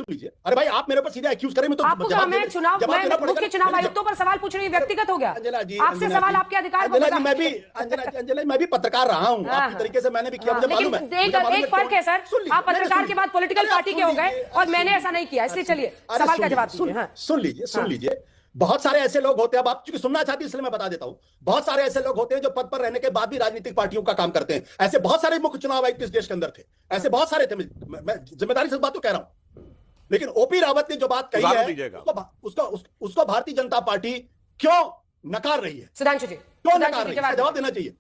सुन लीजिए। अरे भाई आप मेरे ऊपर सीधे एक्यूज करें, मैं तो आपको जवाब मैं मुख्य चुनाव आयुक्तों पर सवाल पूछ रही हूँ, व्यक्तिगत हो गया। आपसे सवाल आपके अधिकार को अंजना जी मैं भी पत्रकार रहा हूँ, आपकी तरीके से मैंने भी किया, मुझे मालूम है। एक फर्क है सर, आप पत्रकार के बाद पॉलिटिकल पार्टी के हो गए और मैंने ऐसा नहीं किया, इसलिए चलिए सवाल का जवाब दीजिए। सुन लीजिए, बहुत सारे ऐसे लोग होते हैं, अब आप चूंकि सुनना चाहती हैं इसलिए मैं बता देता हूं, बहुत सारे ऐसे लोग होते हैं जो पद पर रहने के बाद भी राजनीतिक पार्टियों का काम करते हैं। ऐसे बहुत सारे मुख्य चुनाव आयुक्त इस देश के अंदर थे, ऐसे बहुत सारे थे, मैं जिम्मेदारी से बात तो कह रहा हूं। लेकिन ओपी रावत ने जो बात कही है उसको भारतीय जनता पार्टी क्यों नकार रही है? सुधांशु जी, क्यों नकार रही है? जवाब देना चाहिए।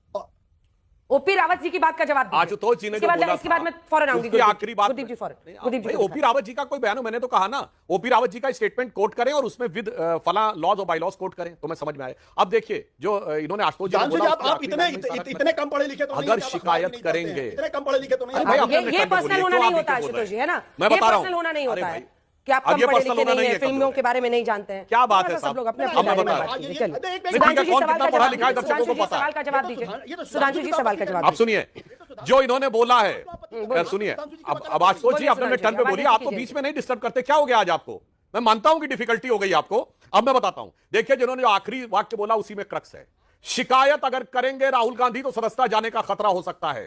ओपी रावत जी की बात का जवाब आशुतोष जी ने जो बोला, इसके बाद मैं फौरन आऊंगी आखिरी बात। गुरदीप जी फौरन। ओपी रावत जी का कोई बयान हो, मैंने तो कहा ना, ओपी रावत जी का स्टेटमेंट कोट करें और उसमें विद फला लॉज और बायलॉज कोट करें तो मैं समझ में आए। अब देखिए जो इन्होंने आशुतोष जी ने बोला, आप इतने कम पढ़े लिखे तो अगर शिकायत करेंगे, इतने कम पढ़े लिखे तो नहीं, ये पर्सनल होना नहीं होता आशुतोष जी, है ना, मैं बता रहा हूं, पर्सनल होना नहीं होता है कि आप अब ये कम पढ़े पर्सनल लिखे होना नहीं नहीं है, है, फिल्मों के बारे में नहीं जानते हैं, क्या बात है सब लोग अपने अब मैं बता रहा चलिए हूं, कौन कितना पढ़ा लिखा है दर्शकों को पता है। सवाल का जवाब दीजिए, सुधांशु जी सवाल का जवाब। आप सुनिए जो इन्होंने बोला है, सुनिए अब आशुतोष जी आपने टर्न पे बोलिए, आपको बीच में नहीं डिस्टर्ब करते, क्या हो गया आज आपको? मैं मानता हूं कि डिफिकल्टी हो गई आपको, अब मैं बताता हूं। देखिए जिन्होंने जो आखिरी वाक्य बोला उसी में क्रक्स है। शिकायत अगर करेंगे राहुल गांधी तो सदस्यता जाने का खतरा हो सकता है,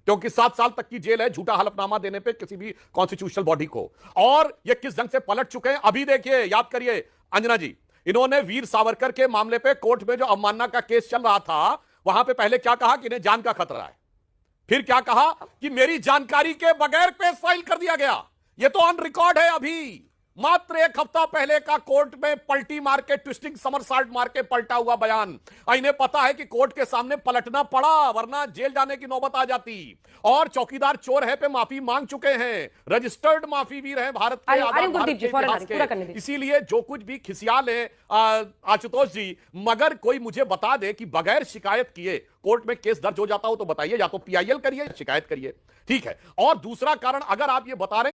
क्योंकि 7 साल तक की जेल है झूठा हलफनामा देने पे किसी भी कॉन्स्टिट्यूशनल बॉडी को, और ये किस ढंग से पलट चुके हैं अभी देखिए, याद करिए अंजना जी, इन्होंने वीर सावरकर के मामले पे कोर्ट में जो अवमानना का केस चल रहा था वहां पे पहले क्या कहा कि इन्हें जान का खतरा है, फिर क्या कहा कि मेरी जानकारी के बगैर केस फाइल कर दिया गया। ये तो ऑन रिकॉर्ड है, अभी मात्र 1 हफ्ता पहले का कोर्ट में पलटी मार के ट्विस्टिंग समरसाल्ट मार के पलटा हुआ बयान। इन्हें पता है कि कोर्ट के सामने पलटना पड़ा वरना जेल जाने की नौबत आ जाती, और चौकीदार चोर है पे माफी मांग चुके हैं, रजिस्टर्ड माफी वीर है भारत के। इसीलिए जो कुछ भी खिसिया ले आशुतोष जी, मगर कोई मुझे बता दे कि बगैर शिकायत किए कोर्ट में केस दर्ज हो जाता हो तो बताइए, या तो पीआईएल करिए शिकायत करिए, ठीक है। और दूसरा कारण अगर आप ये बता रहे